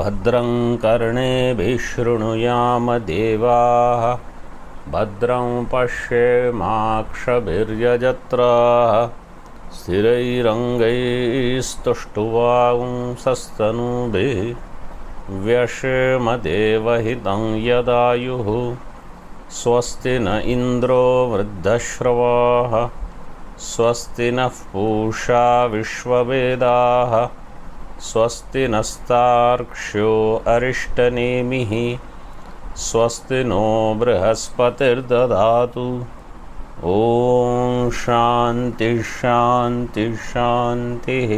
भद्रं कर्णेभिः शृणुयाम देवाः भद्रं पश्येमाक्षभिर्यजत्राः स्थिरैरङ्गैस्तुष्टुवांसस्तनूभिः व्यशेम देवहितं यदायुः स्वस्ति न इन्द्रो वृद्धश्रवाः स्वस्ति नः पूषा विश्ववेदाः स्वस्ति नस्तार्क्ष्यो अरिष्टनेमिः स्वस्ति नो बृहस्पतिर्दधातु। ॐ शान्ति शान्ति शान्तिः।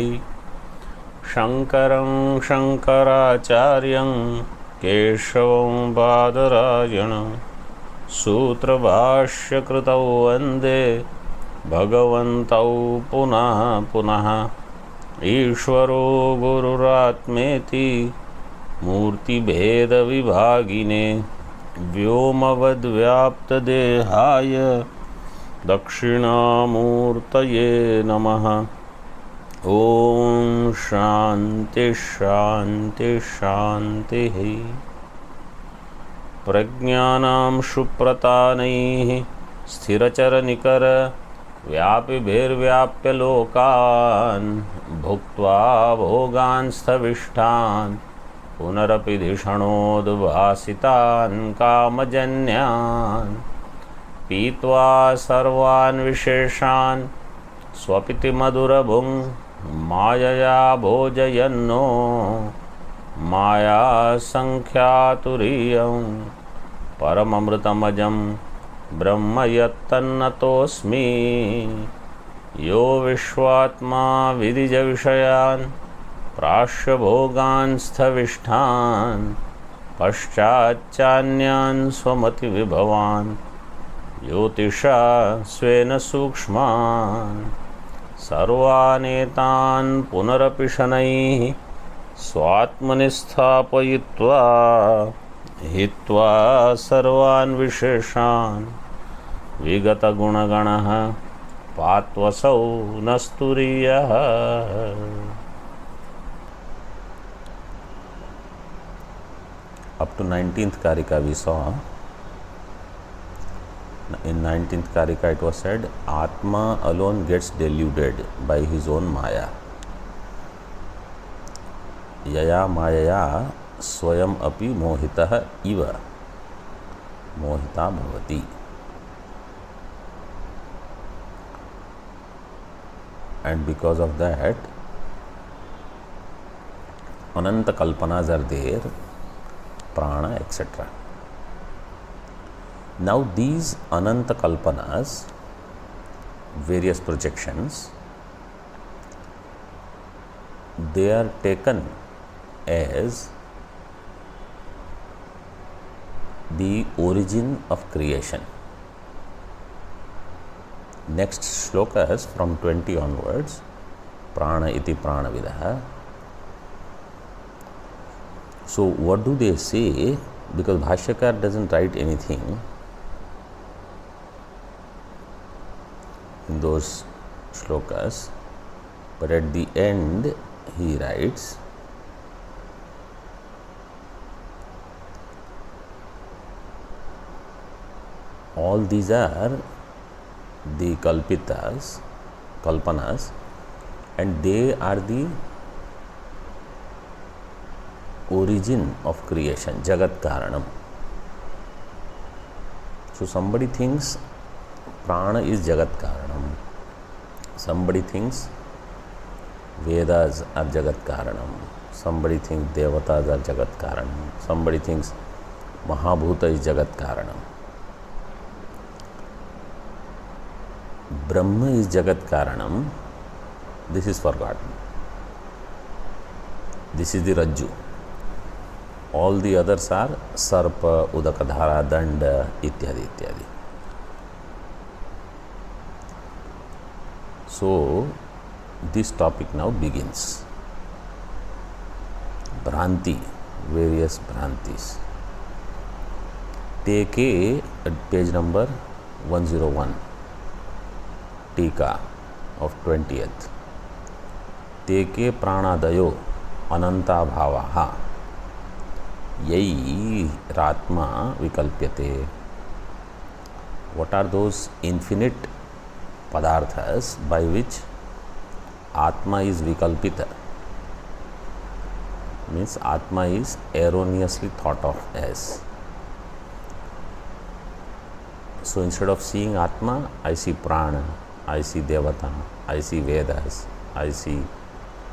शङ्करं शङ्कराचार्यं केशवं बादरायणं सूत्रभाष्यकृतौ वन्दे भगवन्तौ पुनः पुनः। ईश्वरो गुरुरात्मेति मूर्तिभेदविभागिने व्योमवद्व्याप्तदेहाय दक्षिणामूर्तये नमः। ॐ शान्ति शान्ति शान्तिः। प्रज्ञानां सुप्रतानैः स्थिरचरनिकर व्यापिभिर्व्याप्य लोकान् भुक्त्वा भोगान् स्थविष्ठान् पुनरपि धिषणोद्भासितान् कामजन्यान् पीत्वा सर्वान् विशेषान् स्वपिति मधुरभुं मायया भोजयन्नो मायासङ्ख्यातुरीयं परममृतमजं ब्रह्म यत्तन्नतोऽस्मि। यो विश्वात्मा विदिजविषयान् प्राश्यभोगान् स्थविष्ठान् पश्चाच्चान्यान् स्वमतिविभवान् ज्योतिषा स्वेन सूक्ष्मान् सर्वानेतान् पुनरपि शनैः स्वात्मनि स्थापयित्वा हित्वा सर्वान् विशेषान् विगतगुणगणः पात्वसौ न स्तुरीयः। Up to 19th Karika we saw. In 19th Karika it was said Atma alone gets deluded by his own Maya. Yaya Mayaya स्वयं अपि मोहितः इव मोहिता भवति। And because of that ananta kalpanas are there, prana, etc. Now these ananta kalpanas, various projections, they are taken as the origin of creation. Next shlokas from 20 onwards, prana iti pranavidah. So what do they say? Because Bhashyakar doesn't write anything in those shlokas, but at the end he writes all these are the kalpanas, and they are the origin of creation, Jagat Karanam. So somebody thinks prana is Jagat Karanam, somebody thinks Vedas are Jagat Karanam, somebody thinks Devatas are Jagat Karanam, somebody thinks Mahabhuta is Jagat Karanam. Brahma is Jagat Karanam. This is forgotten. This is the Rajju. All the others are Sarpa, Udakadhara, Danda, ityadi ityadi. So this topic now begins. Bhranti, various Bhrantis. Take at page number 101. Tika of 20th. Teke pranadayo ananta bhavaha. यैरात्मा विकल्प्यते. What are those infinite padarthas by which Atma is vikalpita? Means Atma is erroneously thought of as. So instead of seeing Atma, I see Prana, I see Devata, I see Vedas, I see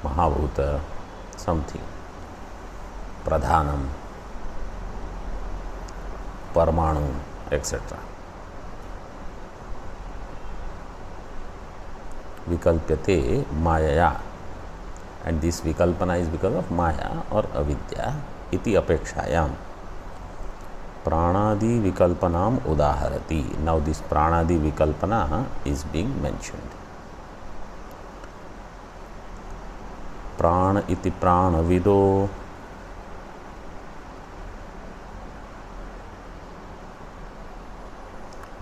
Mahabhuta, something, Pradhanam, Parmanu, etc. Vikalpyate Maya, and this Vikalpana is because of Maya or Avidya iti apekshayam. Pranadi Vikalpanam udaharati. Now this Pranadi Vikalpana is being mentioned. Prana iti pranavido.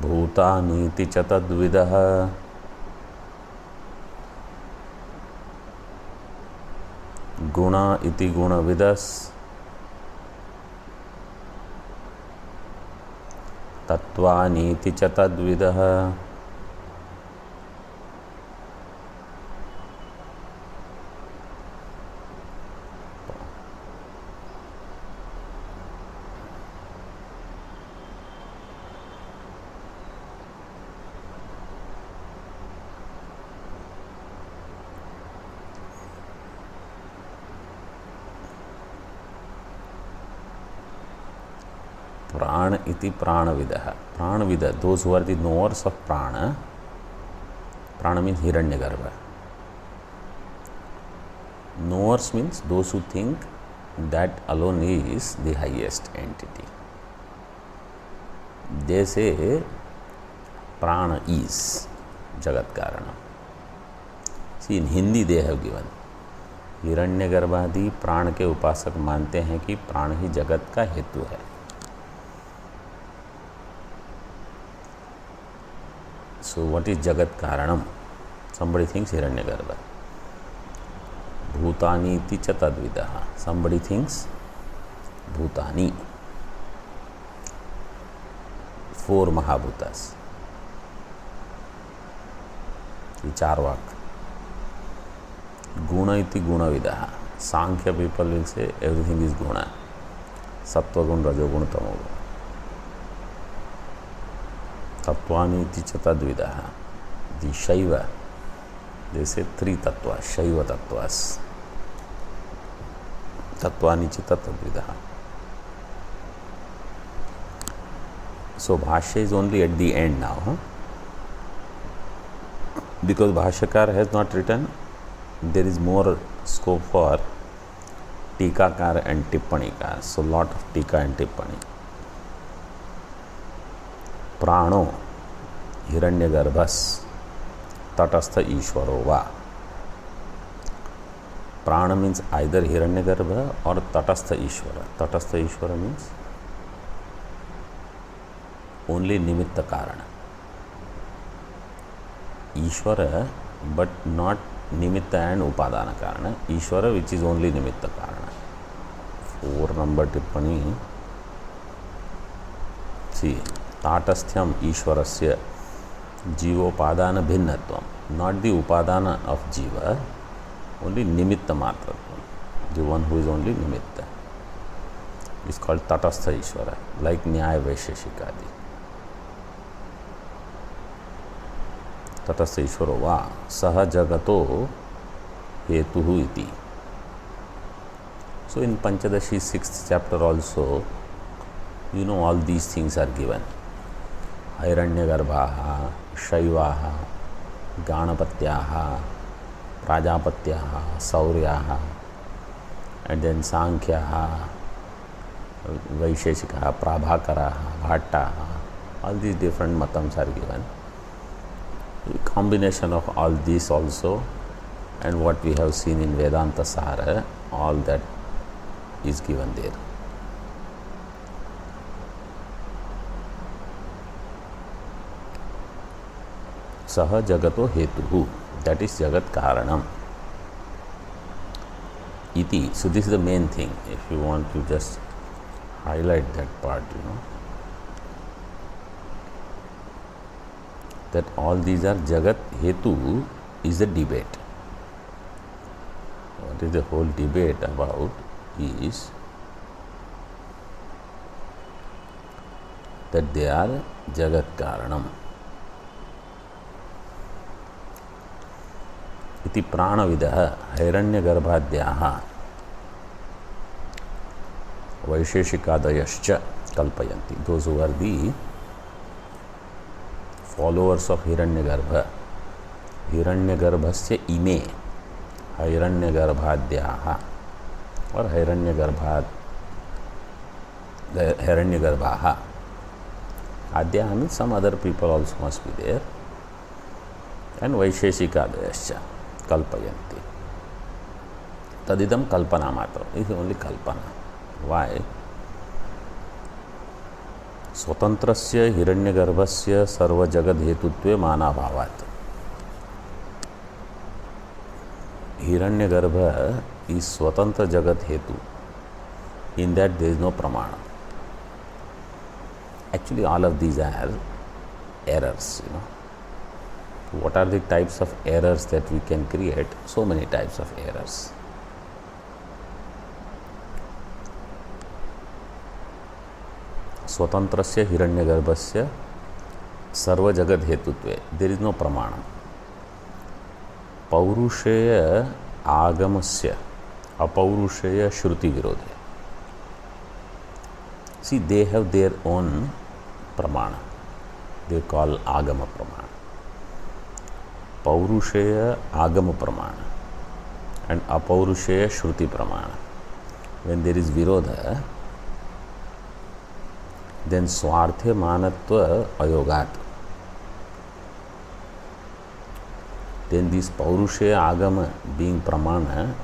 Bhutaniti cha tadvidah. Guna iti gunavidas. Tattvani cha tadvidah. Prana iti pranavidah. Pranavidah, those who are the knowers of prana. Prana means Hiranyagarbha. Knowers means those who think that alone is the highest entity. They say prana is Jagat Karana. See, in Hindi they have given. हिरण्यगर्भादि प्राण के उपासक मानते हैं कि प्राण ही जगत का हेतु है. So what is Jagat Karanam? Somebody thinks Hiranyagarbha. Bhutani iti cha tadvidah. Somebody thinks Bhutani. 4 Mahabhutas. The Charvak. Guna iti gunavidah. Sankhya people will say everything is guna. Sattva gun, rajogun, tamogun. Tattvani iti cha tadvidah. The Shaiva, they say 3 tattvas, Shaiva tattvas. Tattvani cha tadvidah. So Bhashya is only at the end now. Because Bhashyakar has not written, there is more scope for Tikakar and Tippanikar. So lot of Tika and Tippani. Prano Hiranyagarbhas Tatastha Ishvaro va. Prana means either Hiranyagarbha or Tatastha Ishvara. Tatastha Ishvara means only Nimitta Karana. Ishvara but not Nimitta and Upadana Karana. Ishvara which is only Nimitta Karana. 4 number Tippani. See, Tatasthyam Ishvarasya Jivopadana Bhinnatvam. Not the Upadana of Jiva, only Nimitta Matratvam. The one who is only Nimitta. Is called Tatastha Ishvara, like Nyaya Vaisheshikadi. Tatastha Ishvaro va Saha Jagato Hetuhu iti. So in Panchadashi 6th chapter also, you know, all these things are given. Hiranyagarbhaha, Shaivaha, Ganapatyaha, Prajapatyaha, Sauryaha, and then Sankhyaha, Vaisheshikaha, Prabhakaraha, Bhattaha. All these different matams are given. A combination of all these also, and what we have seen in Vedanta Sara, all that is given there. Saha Jagato Hetuhu, that is Jagat Karanam. Iti. So this is the main thing. If you want to just highlight that part, that all these are Jagat Hetu is a debate. What is the whole debate about is that they are Jagat Karanam. इति प्राणविदः हैरण्यगर्भाद्याः वैशेषिकादयश्च कल्पयन्ति. Those who are the followers of Hiranyagarbha, Hiranyagarbhasya ime Hiranyagarbhadyaha or Hiranyagarbhaha. Adyaha means some other people also must be there. And Vaisheshikadayascha kalpayanti. Tadidam kalpana matra. This is only kalpana. Why? Swatantrasya hiranyagarbhasya sarva jagad hetutve manabhavat. Hiranyagarbha is swatantra jagat hetu. In that there is no pramana. Actually all of these are errors, What are the types of errors that we can create? So many types of errors. Swatantrasya hiranyagarbhasya sarva jagad hetutve. There is no pramana. Paurusheya agamasya apaurushaya shruti virodhe. See, they have their own pramana. They call agama pramana. Paurusheya agama pramana and apaurushaya shruti pramana. When there is virodha, then swarthe manatva ayogat. Then this paurushaya agama being pramana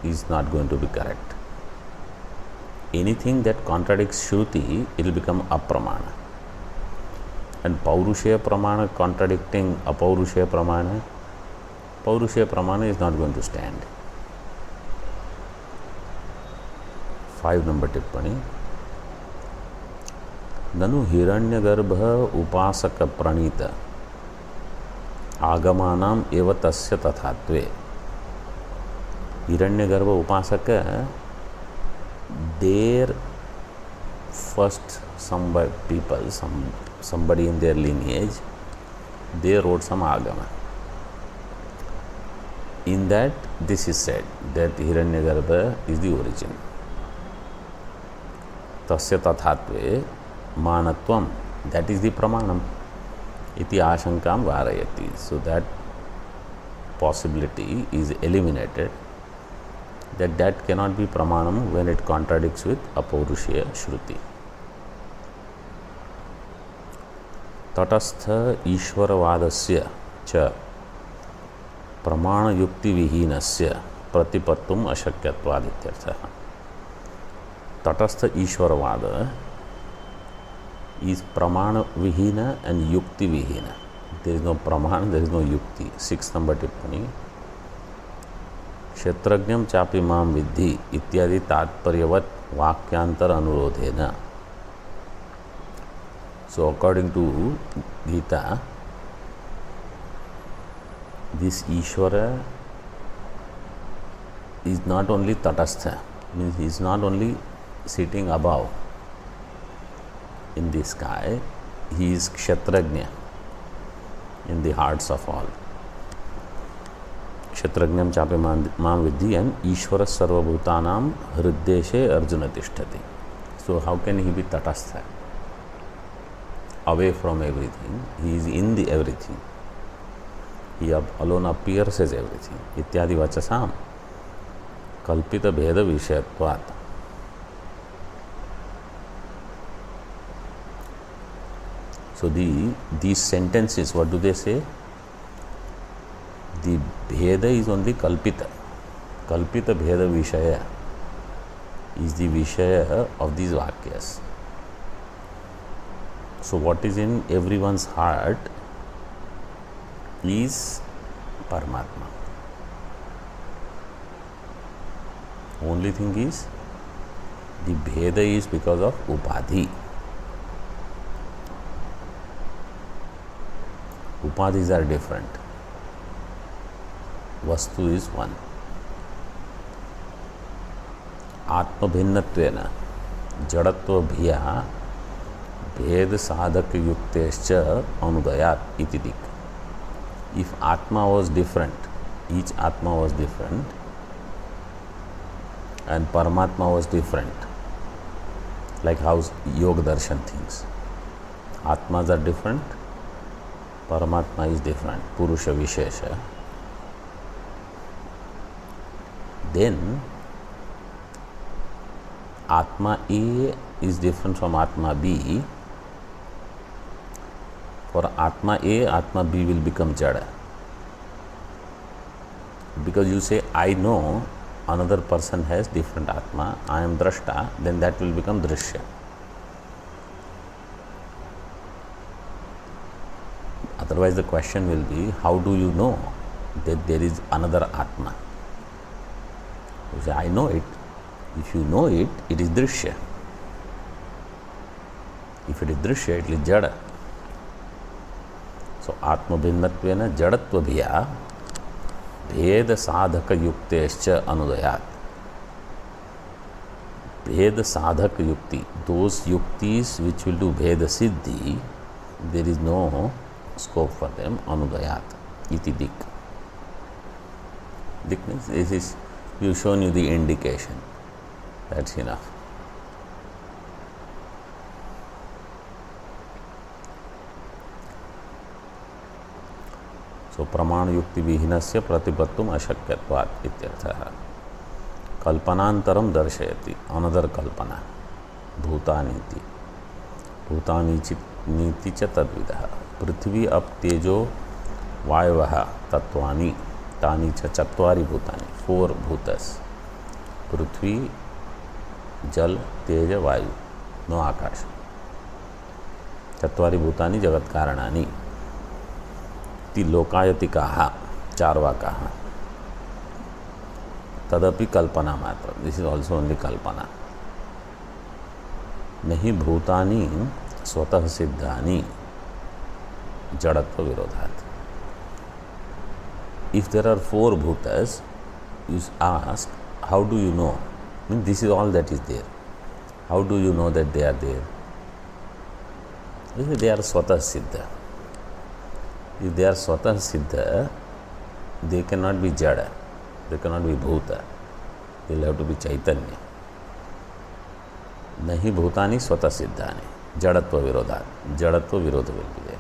is not going to be correct. Anything that contradicts shruti, it will become apramana. And paurushaya pramana contradicting apaurushaya pramana is not going to stand. 5 number tippani. Nanu hiranyagarbha upasaka pranita agamanam eva tasya tathatve. Hiranyagarbha upasaka, their first somebody in their lineage, they wrote some agama. In that, this is said that Hiranyagarbha is the origin. Tasya tathatve manatvam, that is the pramanam. Iti ashankam varayati. So that possibility is eliminated, that cannot be pramanam when it contradicts with apaurushaya shruti. Tatastha ishvaravadasya cha pramana yukti vihinasya pratipattum ashakyatvad. Tatastha ishvaravada is pramana vihina and yukti vihina. There is no pramana, there is no yukti. 6 number tippani. क्षेत्रज्ञम चापि माम विद्धि इत्यादि तात्पर्यवत वाक्यांतर अनुरोधेन. So according to Gita, this Ishvara is not only tatastha, means he is not only sitting above in the sky, he is kshatrajna in the hearts of all. Kshatrajnam chape mam vidhi and Ishvara sarvabhutanam hriddeshe arjuna tishtati. So how can he be tatastha? Away from everything. He is in the everything. He alone appears as everything. Ityadi vachasam kalpita bheda vishayatvat. So these sentences, what do they say? The bheda is only kalpita. Kalpita bheda vishaya is the vishaya of these vakyas. So what is in everyone's heart is Paramatma. Only thing is The bheda is because of upadhi. Upadhis are different. Vastu is one. Atma bhinnattvena jadatva bhiya भेद साधक युक्तेश्च अनुदयात इति दिक्. If Atma was different, each Atma was different, and Paramatma was different, like how Yoga Darshan thinks. Atmas are different, Paramatma is different, Purusha Vishesha. Then Atma A is different from Atma B. For Atma A, Atma B will become Jada. Because you say, I know another person has different Atma, I am Drashta, then that will become Drishya. Otherwise the question will be, how do you know that there is another Atma? You say, I know it. If you know it, it is Drishya. If it is Drishya, it is Jada. So, Atma bhinnattvena jadatva bhiya bheda sadhaka yuktescha anudayat. Bheda sadhaka yukti, those yuktis which will do bheda siddhi, there is no scope for them, anudayat, iti dik. Dik means this is, we have shown you the indication, that's enough. So, praman yukti vihinasya pratipattum ashakyatvat ityarthah. Kalpanantaram darshayati, another kalpana, bhutaniti. Bhutaniti cha tadvidah. Prithvi ap tejo vayavaha tattvani, tani cha chatvari bhutani, 4 bhutas. Prithvi, jal, teja, vayu, no akash. Chatvari bhutani jagat karanani. लोकायति कहा चारवा कहा तदपि कल्पना मात्र. This is also only कल्पना. नहीं भूतानि स्वतः सिद्धानि जड़त्व विरोधात्. If there are 4 bhutas, you ask, how do you know? I mean, this is all that is there. How do you know that they are there? They are swatah siddha. If they are swatah siddha, they cannot be jada, they cannot be bhuta, they will have to be chaitanya. Nahi bhutani swatah siddhani, jadatva virodhat, jadatva virodha will be there.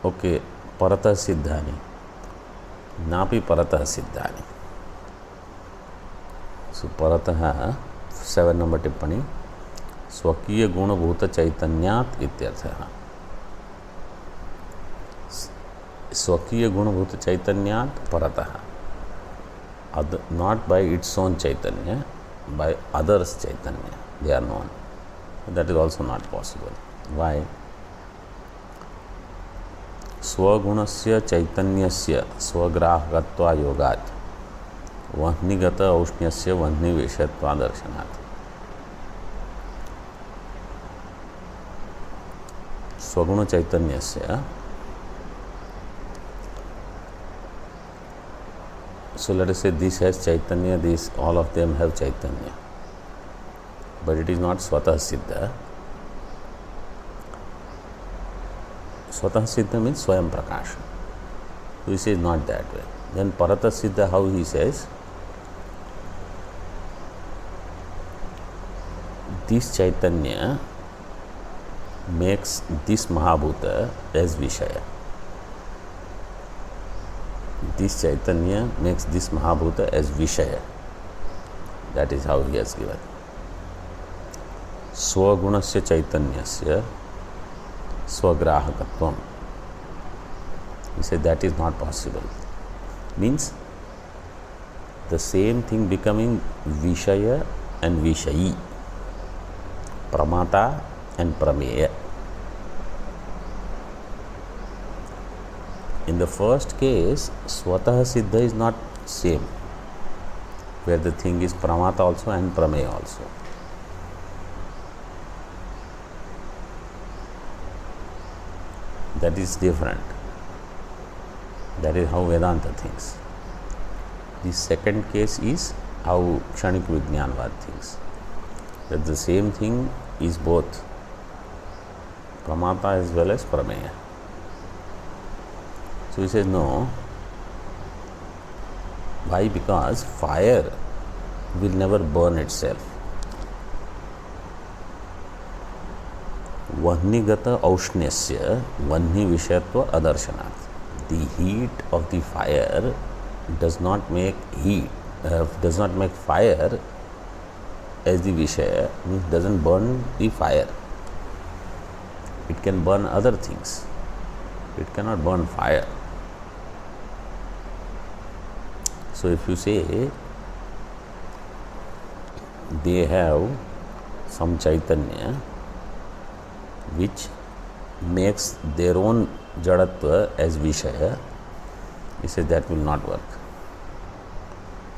Okay, paratah siddhani, napi paratah siddhani. So paratah, 7 number tippani, स्वकीय गुणभूत चैतन्यात् इत्यर्थः. स्वकीय गुणभूत चैतन्यात् परतः, not by its own chaitanya, by others chaitanya they are known. That is also not possible. Why? स्वगुणस्य चैतन्यस्य स्वग्राहकत्वा योगात् वह्निगत औष्ण्यस्य वह्नि विषयत्वा दर्शनात्. स्वगुण chaitanyasya. So let us say this has chaitanya, this, all of them have chaitanya, but it is not swatah siddha. Swatah siddha means swayam prakasha. So he says not that way. Then paratah siddha, how he says, this chaitanya makes this mahabhuta as vishaya. This chaitanya makes this mahabhuta as vishaya. That is how he has given. Swagunasya chaitanyasya swagrahakatvam. He said that is not possible. Means the same thing becoming vishaya and vishayi, pramata and prameya. In the first case, swatah siddha is not same. where the thing is pramata also and prameya also. That is different. That is how Vedanta thinks. The second case is how Kshanik Vijnanavad thinks. That the same thing is both pramata as well as prameya. So he says no. Why? Because fire will never burn itself. Vahnigatha aushnyasya vahni vishayatva adarshanath. The heat of the fire does not make fire as the vishaya, means doesn't burn the fire. It can burn other things. It cannot burn fire. So if you say they have some Chaitanya which makes their own Jadatva as Vishaya, he says that will not work.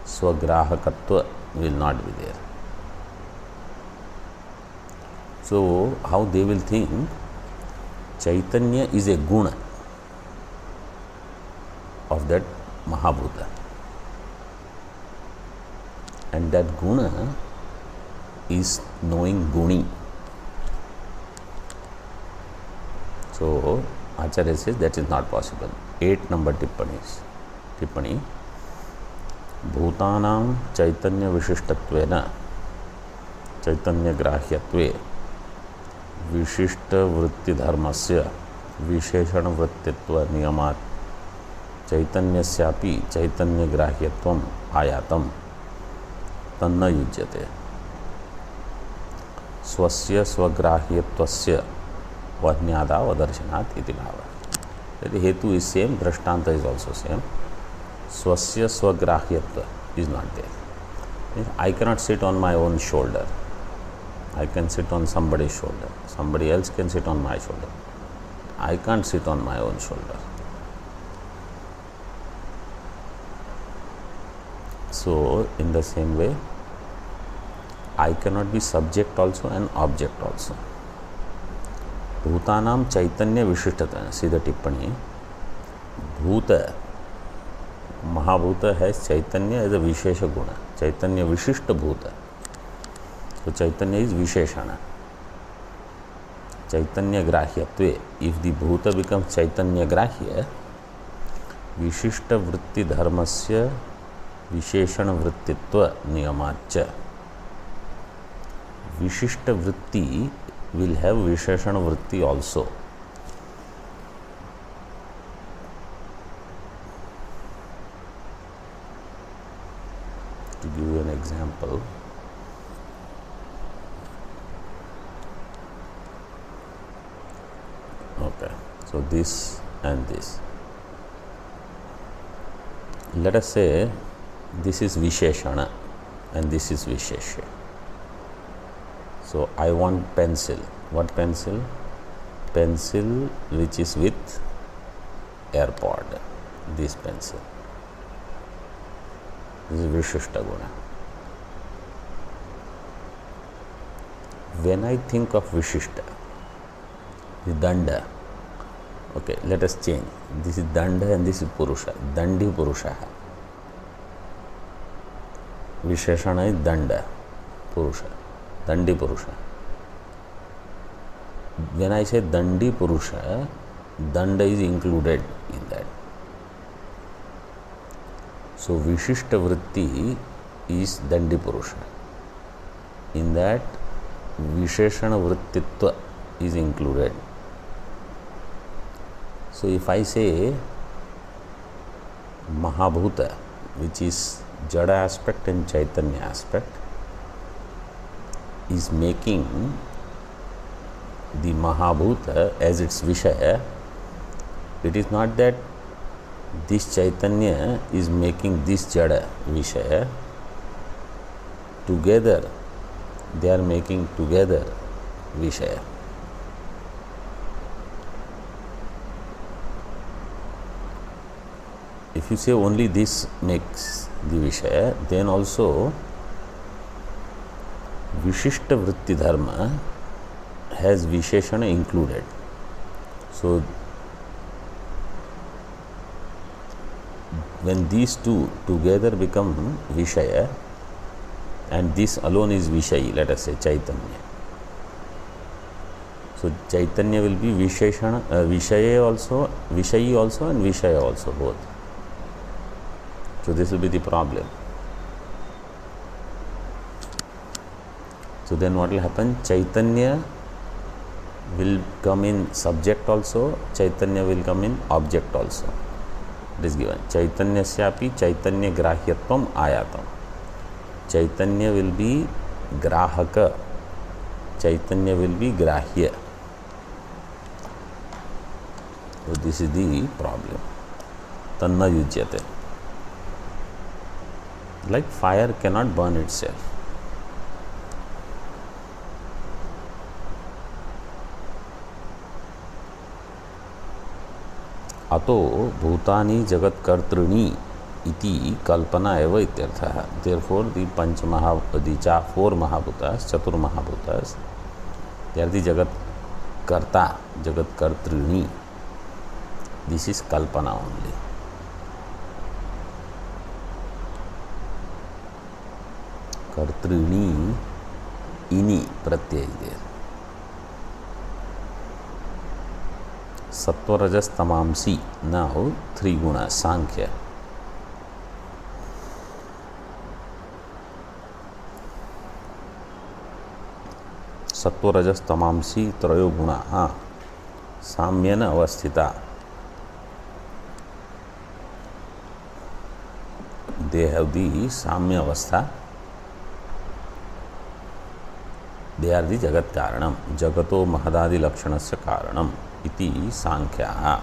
Swagrahakatva will not be there. So how they will think Chaitanya is a guna of that Mahabhuta. And that guna is knowing Guni. So Acharya says that is not possible. 8 number Tippani. Bhutanam Chaitanya Vishishtatvena Chaitanya Grahyatve Vishishta Vritti Dharmasya Visheshana Vrittitva Niyamat Chaitanyasyapi Chaitanya Grahyatvam Ayatam Tanna Yujyate Swasya Swagrahyatwasya Vahnyadav Adarshanath iti bhava. The hetu is same, Drashtanta is also same. Swasya Swagrahyatva is not there. I cannot sit on my own shoulder. I can sit on somebody's shoulder. Somebody else can sit on my shoulder. I can't sit on my own shoulder. So, in the same way, I cannot be subject also and object also. Bhutanam Chaitanya Vishishtata. See the Tippani. Bhuta, Mahabhuta has Chaitanya as a Vishesha Guna. Chaitanya Vishishta Bhuta. So Chaitanya is Visheshana. Chaitanya Grahyatve. If the Bhuta becomes Chaitanya Grahya, Vishishta Vritti Dharmasya Visheshana Vrittitva Niyamatcha. Vishishta Vritti will have Visheshana Vritti also. To give you an example, okay, so this and this. Let us say this is Visheshana and this is Visheshya. So I want pencil. What pencil? Pencil which is with AirPod. This pencil. This is Vishishta Guna. When I think of Vishishta, the Danda. Okay, let us change. This is Danda and this is Purusha. Dandi Purusha. Visheshana is Danda, Purusha. Dandi Purusha. When I say Dandi Purusha, Danda is included in that. So Vishishta Vritti is Dandi Purusha. In that, Visheshana Vrittitva is included. So if I say Mahabhuta, which is Jada aspect and Chaitanya aspect, is making the Mahabhuta as its Vishaya, it is not that this Chaitanya is making this Jada Vishaya. Together, they are making together Vishaya. If you say only this makes the Vishaya, then also Vishishta Vritti Dharma has Visheshana included. So when these two together become Vishaya, and this alone is Vishayi, let us say Chaitanya. So Chaitanya will be Visheshana, Vishayi also and Vishaya also, both. So this will be the problem. So then what will happen? Chaitanya will come in subject also, Chaitanya will come in object also. It is given. Chaitanyasyapi Chaitanya Grahyatvam Ayatam. Chaitanya will be Grahaka, Chaitanya will be Grahya. So this is the problem. Tanna yujyate. Like fire cannot burn itself. अतो भूतानि जगत्कर्तृणी इति कल्पना एव इत्यर्थः. Therefore the four Mahabhutas, Chatur Mahabhutas, they are the Jagat Karta, Jagat Kartrini. This is Kalpana only. Kartrini, ini pratyay is there. Sattva Rajas Tamamsi. Now three gunas, Sankhya. Sattva Rajas Tamamsi Trayo Guna. Samyana Avasthita. They have the Samya Avastha. They are the Jagat Karanam. Jagato Mahadadi Lakshanasya Karanam. Iti Sankhya.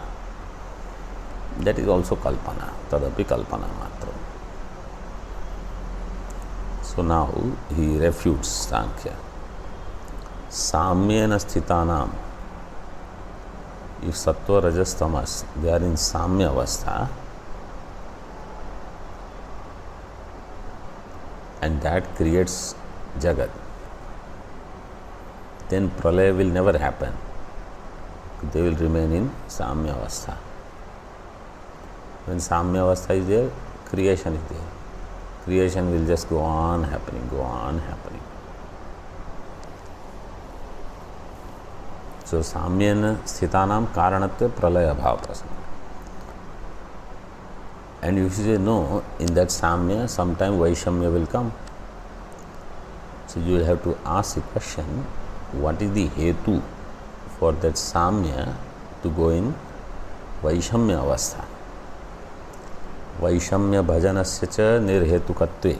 That is also Kalpana. Tadapi Kalpana Matra. So now he refutes Sankhya. Samyena Sthitanam. If Sattva, Rajas, Tamas, they are in Samya Avastha, and that creates Jagat, then Pralaya will never happen. They will remain in Samya Avastha. When Samya Avastha is there, creation is there. Creation will just go on happening, go on happening. So Samyena Sthitanam Karanatva Pralaya Bhava Prasana. And if you say no, in that Samya, sometime Vaishamya will come. So you will have to ask the question, what is the hetu for that Samya to go in Vaishamya Avastha? Vaishamya Bhajanasya cha nirhetukatve.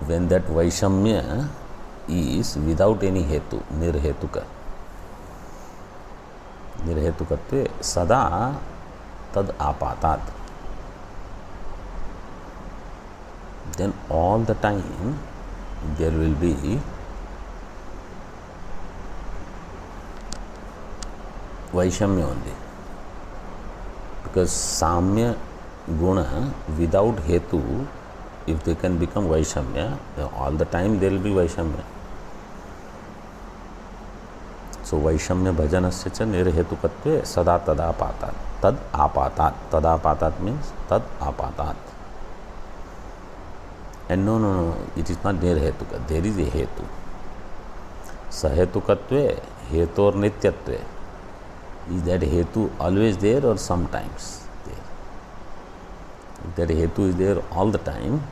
When that Vaishamya is without any hetu, nirhetuka. Nirhetukatve sada tad apatat. Then all the time there will be Vaishamya only. Because Samya Guna without Hetu, if they can become Vaishamya, all the time there will be Vaishamya. So Vaishamya Bhajanasya cha nirhetukatve sada tadapatat. Tad apatat. Tadapatat means tad apatat. And no, it is not nirhetuka. There is a hetu. Sahetukatve, hetor nityatve. Is that hetu always there or sometimes there? If that hetu is there all the time,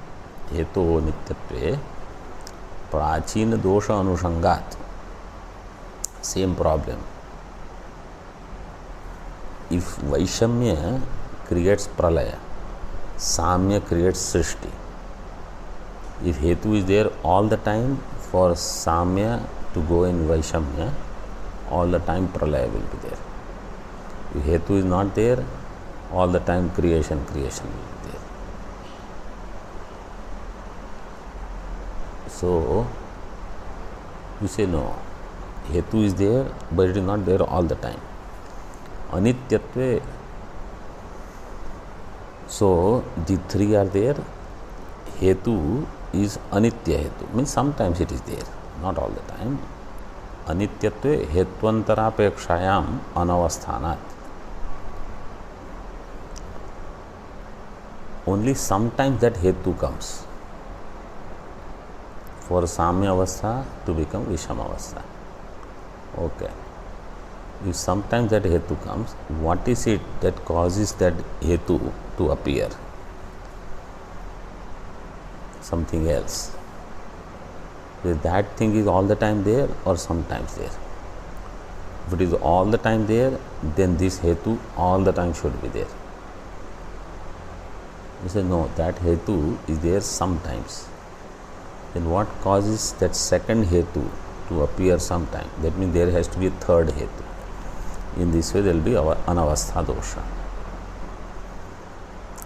heto nityatve, prachina dosha anushangat. Same problem. If Vaishamya creates Pralaya, Samya creates Srishti. If hetu is there all the time for Samya to go in Vaishamya, all the time Pralaya will be there. If hetu is not there, all the time creation will be there. So you say no, hetu is there, but it is not there all the time. Anityatve. So the three are there. Hetu is anitya hetu, means sometimes it is there, not all the time. Anityatve hetvantarapekshayam anavasthanat. Only sometimes that hetu comes for samya avastha to become vishama avastha. Okay. If sometimes that hetu comes, what is it that causes that hetu to appear? Something else. If that thing is all the time there or sometimes there. If it is all the time there, then this hetu all the time should be there. You say, no, that hetu is there sometimes. Then what causes that second hetu to appear sometime? That means there has to be a third hetu. In this way, there will be anavastha dosha.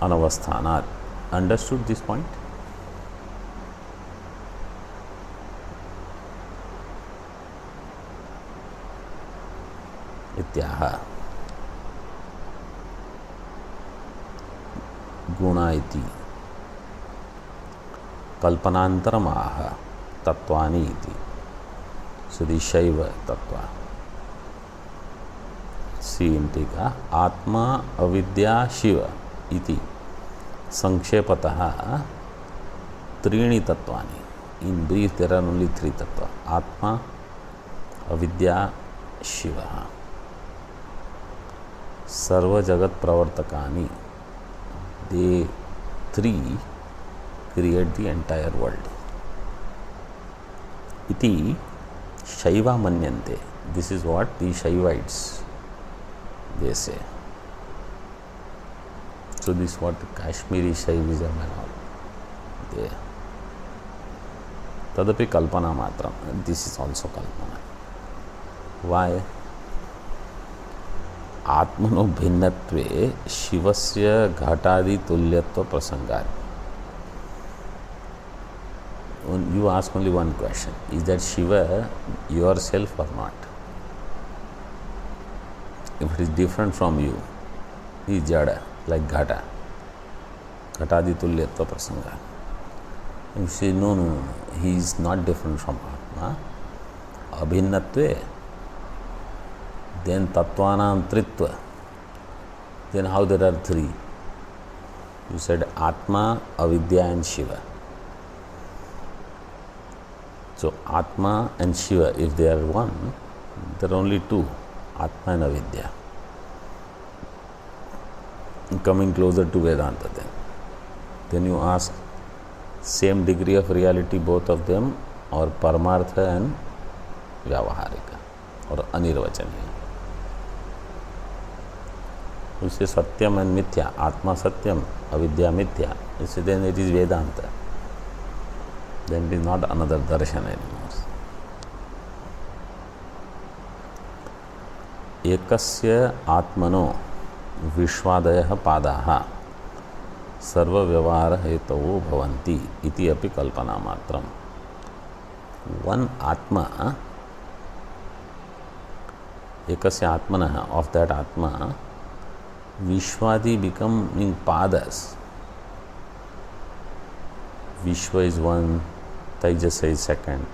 Anavasthanat. Understood this point? इत्याह. गुणा इति कल्पनांतरमाह तत्वानि इति. So the Shaiva Tattva. See in टीका. आत्मा अविद्या शिव इति संक्षेपतः त्रीणि तत्वानि. In brief, there are only three tattva. Atma, avidya, Shiva. Sarva jagat pravartakani. They three create the entire world. Iti Shaiva manyante. This is what the Shaivites they say. So this is what the Kashmiri Shaivism and all. They Tadapi kalpana matram. This is also kalpana. Why? आत्मनो भिन्नत्वे शिवस्य घटादि तुल्यत्व प्रसंगात्. You ask only one question: is that Shiva yourself or not? If it is different from you, he is jada, like ghata. Ghatadi tulyatva prasanga. You say, no, he is not different from Atma. Abhinnatve. Then Tattvanam Tritva. Then how there are three? You said Atma, Avidya and Shiva. So Atma and Shiva, if they are one, there are only two, Atma and Avidya. Coming closer to Vedanta then you ask, same degree of reality both of them, or Paramartha and Vyavaharika, or Anirvachaniya. You say Satyam and Mithya, Atma Satyam, Avidya Mithya. You say then it is Vedanta. Then it is not another darshan anymore. Ekasya Atmano Vishwadayah Padaha Sarva Vyavahara Hetavo Bhavanti Iti Api Kalpana Matram. One Atma, Ekasya Atmana, of that Atma, Vishwadi becoming Padas. Vishwa is one, Taijasa is second,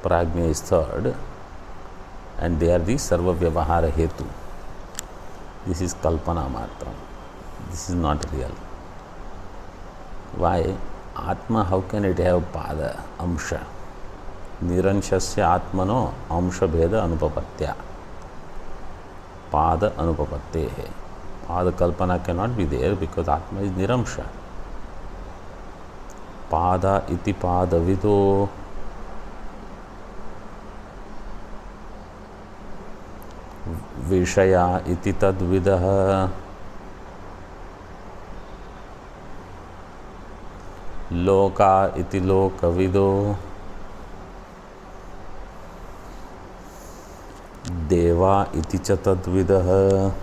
Prajna is third, and they are the Sarva Vyavahara Hetu. This is Kalpana Matram. This is not real. Why? Atma, how can it have Pada, Amsha? Niranshasya Atmano Amsha Bheda Anupapatya. Pada Anupapattehe. Pada Kalpana cannot be there because Atma is Niramsha. Pada iti pada vido. Vishaya iti tadvidah. Loka iti lokavido. Deva iti cha tadvidah.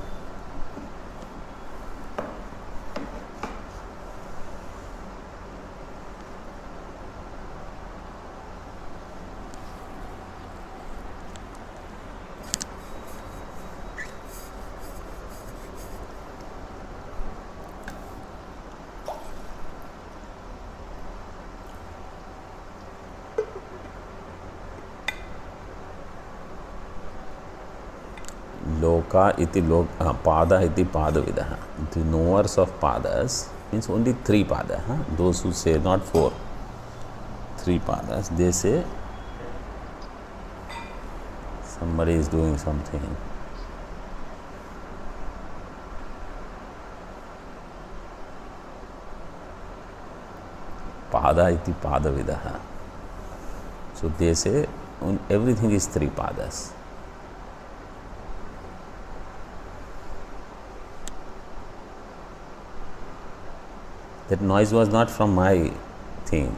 Loka iti pada iti padavidah. The knowers of padas means only 3 pada. Those who say not 4, 3 padas, they say somebody is doing something. Pada iti padavidah. So they say everything is 3 padas. That noise was not from my thing,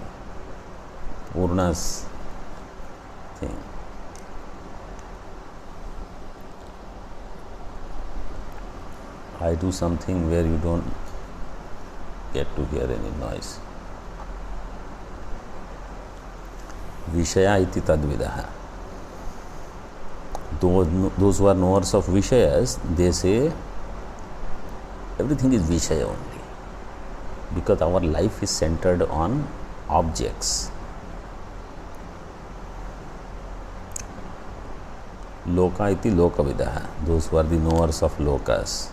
Purna's thing. I do something where you don't get to hear any noise. Vishaya iti tadvidah. Those who are knowers of Vishayas, they say everything is Vishaya only, because our life is centered on objects. Loka iti lokavidah. Those who are the knowers of lokas,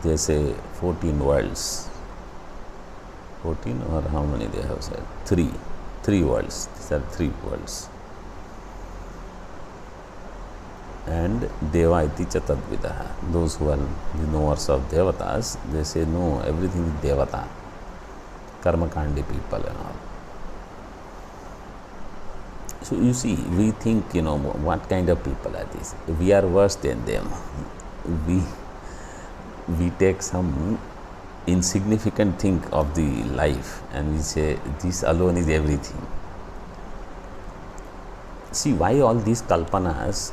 they say 14 worlds. 14 or how many they have said? 3 worlds. These are 3 worlds. And Deva iti chatadvidah. Those who are the knowers of devatas, they say no, everything is devata, karmakandi people and all. So you see, we think, what kind of people are these? We are worse than them. We take some insignificant thing of the life and we say this alone is everything. See, why all these kalpanas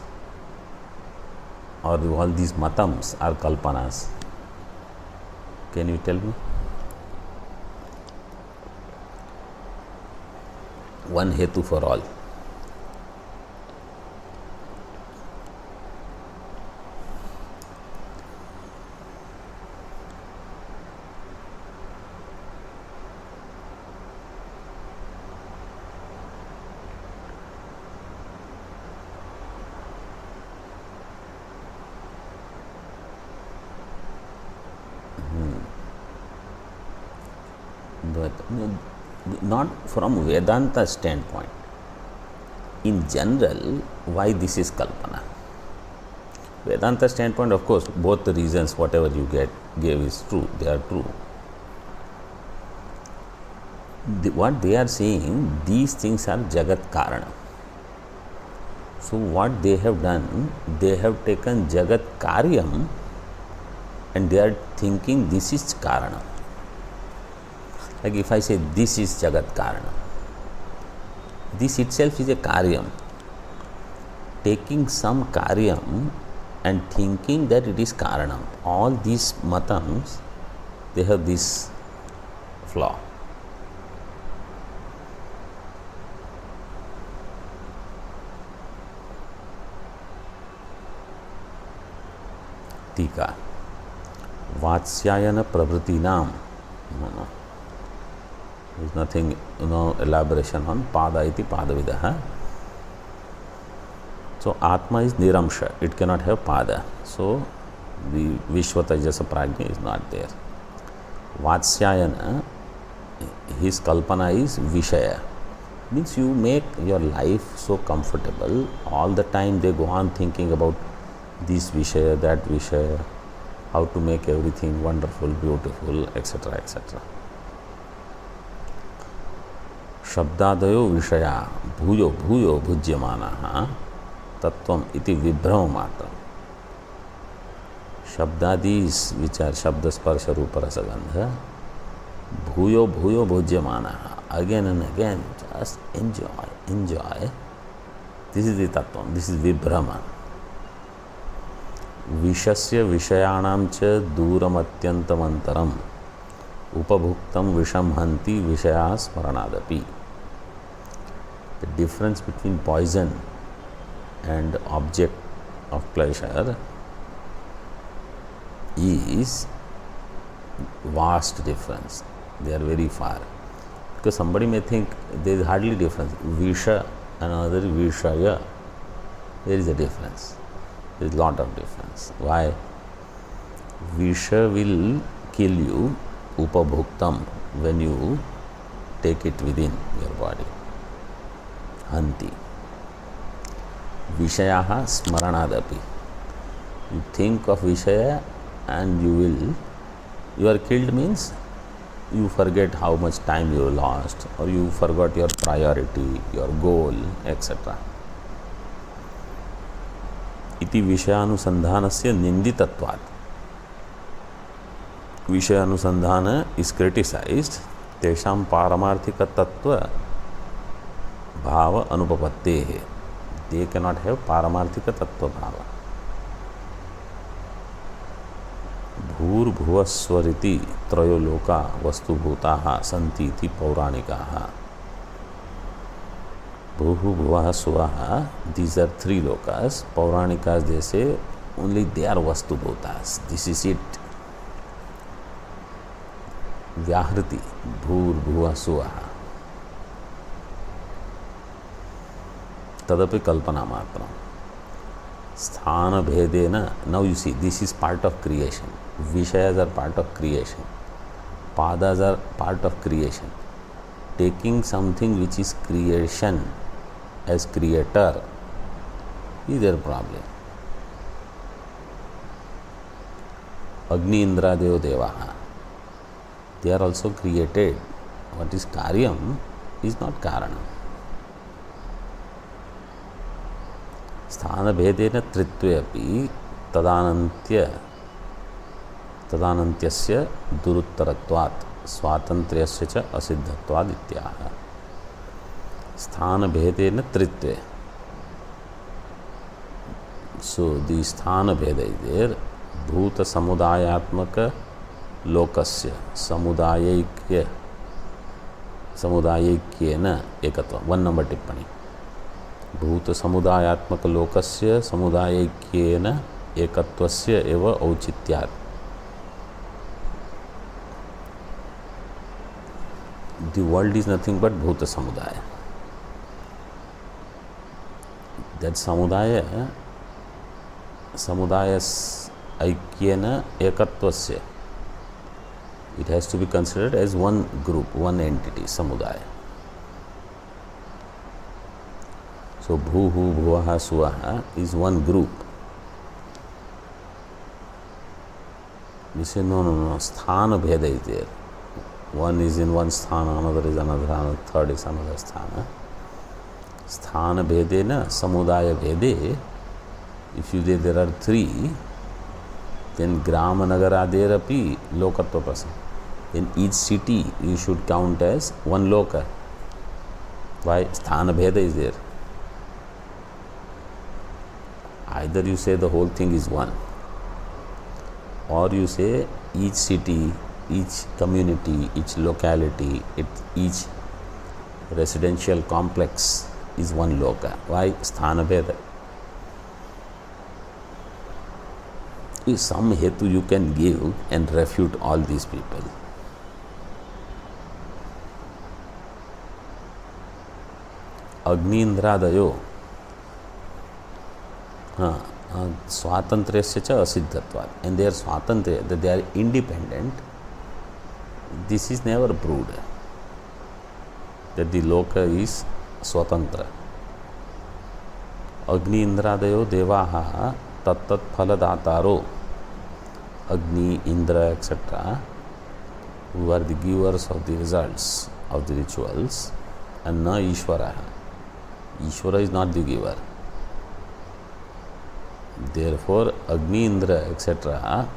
or all these matams are kalpanas? Can you tell me? One hetu for all. But not from Vedanta standpoint. In general, why this is Kalpana? Vedanta standpoint, of course, both the reasons, whatever you gave is true, they are true. What they are saying, these things are Jagat Karana. So what they have done, they have taken Jagat Karyam and they are thinking this is Karana. Like if I say this is Jagat Karana, this itself is a Karyam. Taking some Karyam and thinking that it is Karanam. All these matams, they have this flaw. Tika. Vatsyayana pravritinam. No. There is nothing, elaboration on pada iti padavidah. So Atma is niramsha, it cannot have pada. So the Vishwatajasa Prajna is not there. Vatsyayana, his kalpana is Vishaya. Means you make your life so comfortable, all the time they go on thinking about this Vishaya, that Vishaya, how to make everything wonderful, beautiful, etc., etc. Shabdadayo Vishaya bhuyo bhuyo bhujyamanaha tattvam iti vibhrama matram. Shabdadis, which are Shabda Sparsha Rupa Rasa Gandha, bhuyo bhuyo bhujyamanaha, again and again, just enjoy. This is the tattvam, this is vibhrama. Vishasya vishayanam cha duram atyantamantaram upabhuktam visham hanti vishayas paranadapi. The difference between poison and object of pleasure is vast difference. They are very far. Because somebody may think there is hardly difference. Visha and another Vishaya, there is a difference. There is lot of difference. Why? Visha will kill you, upabhuktam, when you take it within your body. Hanti. Vishayaha smaranadapi. You think of Vishaya and you are killed means you forget how much time you lost, or you forgot your priority, your goal, etc. इति विषयानुसंधानस्य निंदितत्वात्. विषयानुसंधान is criticized तेषां पारमार्थिक तत्व भाव अनुपपत्तेः. They cannot have पारमार्थिक तत्व भाव. भूर्भुवस्वरिति त्रयो लोका वस्तुभूताः सन्ति इति पौराणिकाः. भूः भुवः सुवः, these are three lokas. Pauranikas, they say only they are vastubhutas. This is it. Vyahriti, भूर्भुवः सुवः. तदपि कल्पना मात्रम. स्थान भेदेन. Now you see, this is part of creation. Vishayas are part of creation. Padas are part of creation. Taking something which is creation as creator is their problem. Agni Indra Deo Devaha, they are also created. What is Karyam is not Karanam. स्थान भेदेन त्रित्वे अपि तदानन्त्यस्य दुरुत्तरत्वात् स्वातन्त्र्यस्य च असिद्धत्वात् इत्याह. स्थान भेदेन त्रित्वे. So the स्थान भेद is there. भूत समुदायात्मक लोकस्य समुदायैक्येन एकत्वं. 1 number टिप्पणी. भूत समुदायात्मक लोकस्य समुदायैक्येन एकत्वस्य एव औचित्यात्. The world is nothing but bhuta samudaya. That samudayas aikyena ekatvasya. It has to be considered as one group, one entity, samudaya. So bhuhu bhuvaha suvaha is one group. We say no, sthana bheda is there. One is in one sthana, another is another, third is another sthana. Sthana bhedena samudaya bhede. If you say there are three, then grama nagarader api lokatva prasam. In each city you should count as one loka. Why? Sthana bheda is there. Either you say the whole thing is one, or you say each city, each community, each locality, each residential complex is one loka. Why? Sthana bheda. If some hetu you can give and refute all these people. Agni Indradayo स्वातंत्र्यस्य च असिद्धत्वात्. And their स्वातंत्र्य, that they are independent, this is never proved that the loka is swatantra. Agni Indradayo devaha tattat phaladhataro. Agni, Indra, etc., who are the givers of the results of the rituals, and na Ishvara. Ishvara is not the giver. Therefore, Agni, Indra, etc.,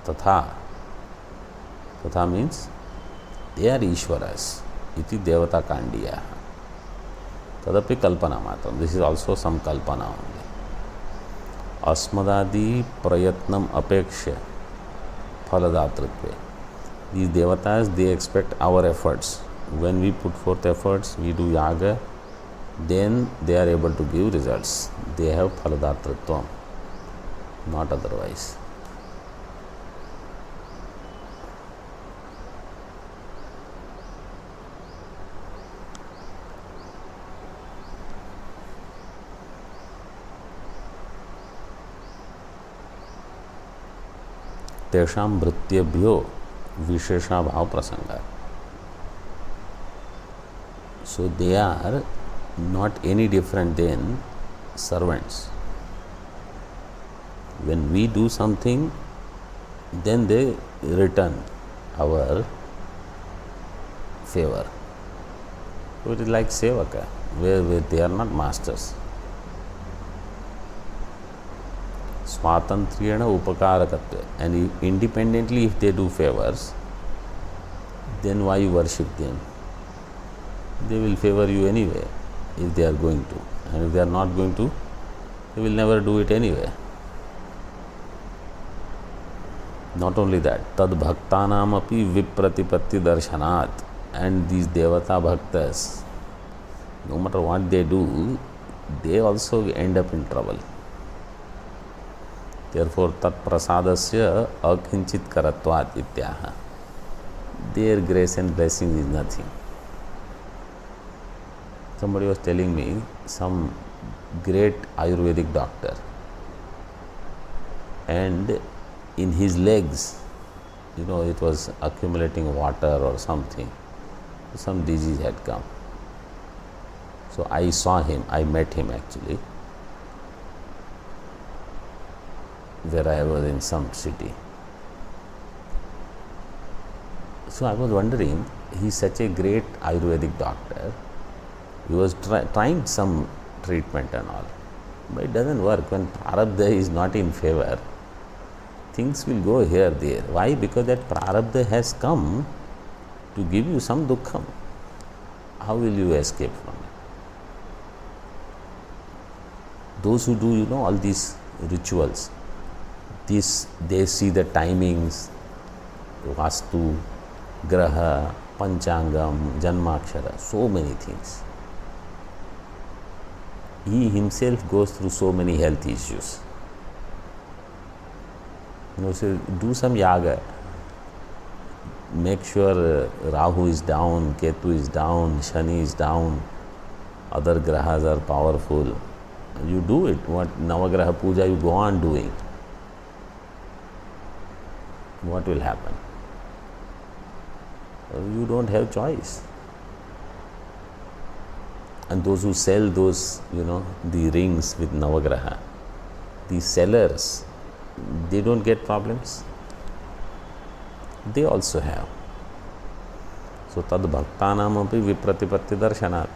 tatha means they are Ishvaras. Iti Devata Kandiya. Tadapi Kalpana Matram. This is also some Kalpana only. Asmadadi Prayatnam Apeksha Phaladhatritve. These Devatas, they expect our efforts. When we put forth efforts, we do yaga, then they are able to give results. They have Phaladhatritvam, not otherwise. तेषां भृत्येभ्यो विशेषाभाव प्रसंगा. So they are not any different than servants. When we do something, then they return our favor. So it is like sevaka, where they are not masters. Swatantriyana upakarakatva. And independently if they do favors, then why you worship them? They will favor you anyway if they are going to. And if they are not going to, they will never do it anyway. Not only that, tad bhaktanam api vipratipatti darshanat. And these devata bhaktas, no matter what they do, they also end up in trouble. Therefore, tat prasadasya akinchit karatvat ityaha. Their grace and blessing is nothing. Somebody was telling me, some great Ayurvedic doctor, and in his legs, it was accumulating water or something. Some disease had come. So I saw him, I met him actually, where I was in some city. So I was wondering, he's such a great Ayurvedic doctor. He was trying some treatment and all, but it doesn't work. When prarabdha is not in favor, things will go here, there. Why? Because that prarabdha has come to give you some dukkham. How will you escape from it? Those who do, all these rituals, they see the timings, vastu, graha, panchangam, janmakshara, so many things. He himself goes through so many health issues. So do some yaga. Make sure Rahu is down, Ketu is down, Shani is down, other grahas are powerful. You do it. What Navagraha Puja you go on doing. What will happen? You don't have choice. And those who sell those, the rings with Navagraha, the sellers, they don't get problems. They also have. So tad bhaktanam api vipratipatti darshanat.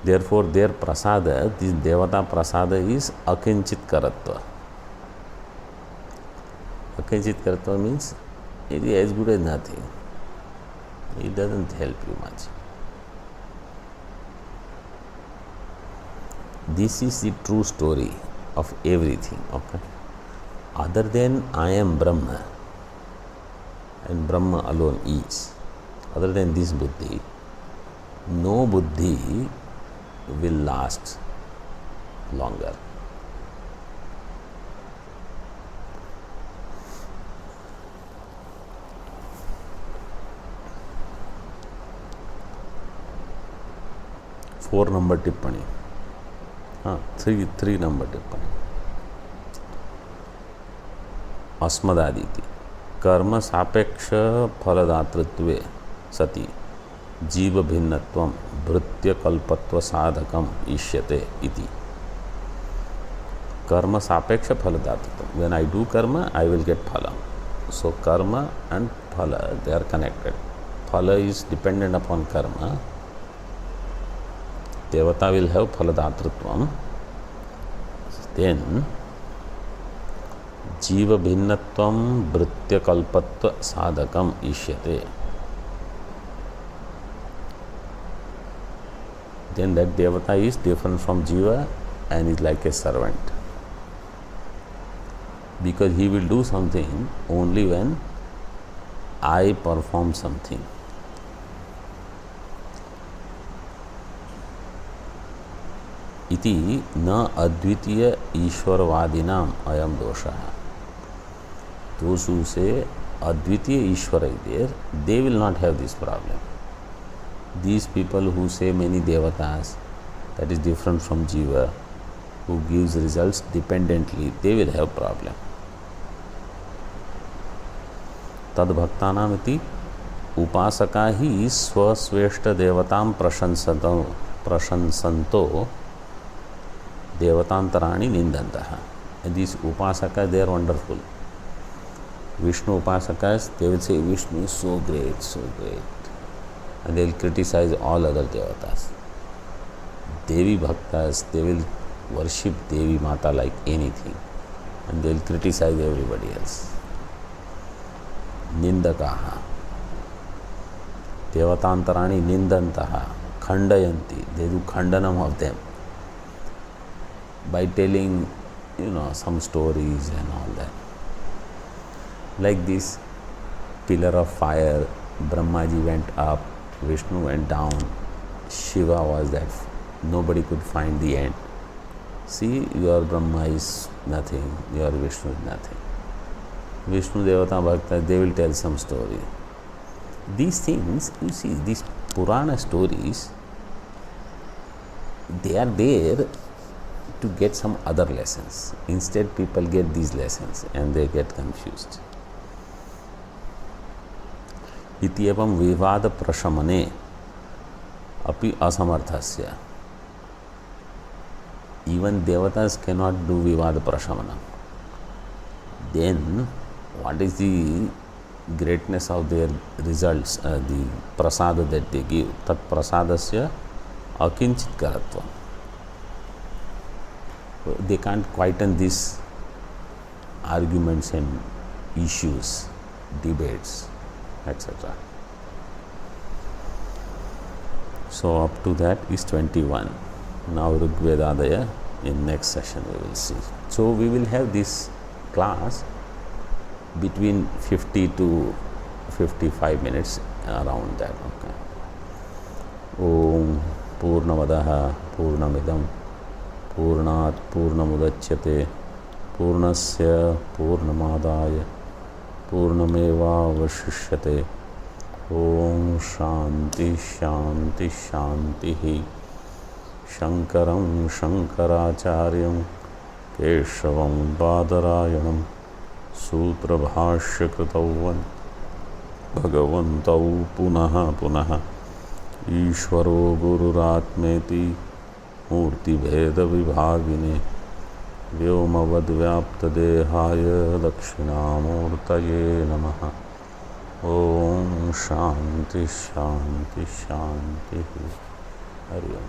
Therefore their prasada, this devata prasada is akinchit karatva. Akinchit karatva means it is as good as nothing. It doesn't help you much. This is the true story of everything. Okay. Other than I am Brahma, and Brahma alone is, other than this buddhi, no buddhi will last longer. Four number tippani. Three number tippani. अस्मदादिति कर्म सापेक्ष फलदातृत्वे सति जीव भिन्नत्वं भृत्य कल्पत्व साधकम इष्यते इति. कर्म सापेक्ष फलदातृत्व. When I do karma, I will get phala. So karma and phala, they are connected. Phala is dependent upon karma. Devata will have phaladatrutvam. Then जीव भिन्नत्वम भृत्य कल्पत्व साधकम इष्यते. Then that devata is different from jiva and is like a servant, because he will do something only when I perform something. इति न अद्वितीय ईश्वरवादिनाम अयम दोषः. Those who say Advitiya Ishvara is there, they will not have this problem. These people who say many devatas, that is different from jiva, who gives results dependently, they will have problem. तद्भक्तानाम इति उपासका ही स्वश्रेष्ठ देवतां प्रशंसन्तो देवतांतराणि निंदन्तः. And these upasakas, they are wonderful. Vishnu upasakas, they will say Vishnu is so great, so great. And they will criticize all other devatas. Devi bhaktas, they will worship Devi Mata like anything. And they will criticize everybody else. Nindakaha. Devatantarani nindantaha. Khandayanti. They do khandanam of them. By telling, some stories and all that. Like this pillar of fire, Brahmaji went up, Vishnu went down, Shiva was that, nobody could find the end. See, your Brahma is nothing, your Vishnu is nothing. Vishnu Devata Bhakta, they will tell some story. These things, you see, these Purana stories, they are there to get some other lessons. Instead, people get these lessons and they get confused. इत्येवं विवाद प्रशमने अपि असमर्थस्य. Even devatas cannot do vivad prashamana. Then, what is the greatness of their results, the prasada that they give? Tat prasadasya akinchit karatvam. They can't quieten these arguments and issues, debates, etc. So up to that is 21. Now Rigvedadaya, in next session we will see. So we will have this class between 50 to 55 minutes, around that. Okay. Om Purnamadaha Purnamidam Purnat Purnamudachyate Purnasya Purnamadaya Purnameva Vashishyate. Om Shanti Shanti Shanti. Shankaram Shankaracharyam Keshavam Badarayanam Sutra Bhashya Kritau Bhagavantau Punaha Punaha Ishvaro Gururatmeti Murti Bheda Vibhagine Vyomavad Vyapta Dehaya Dakshinamurtaye Namaha. Om Shanti Shanti Shanti. Hari Om.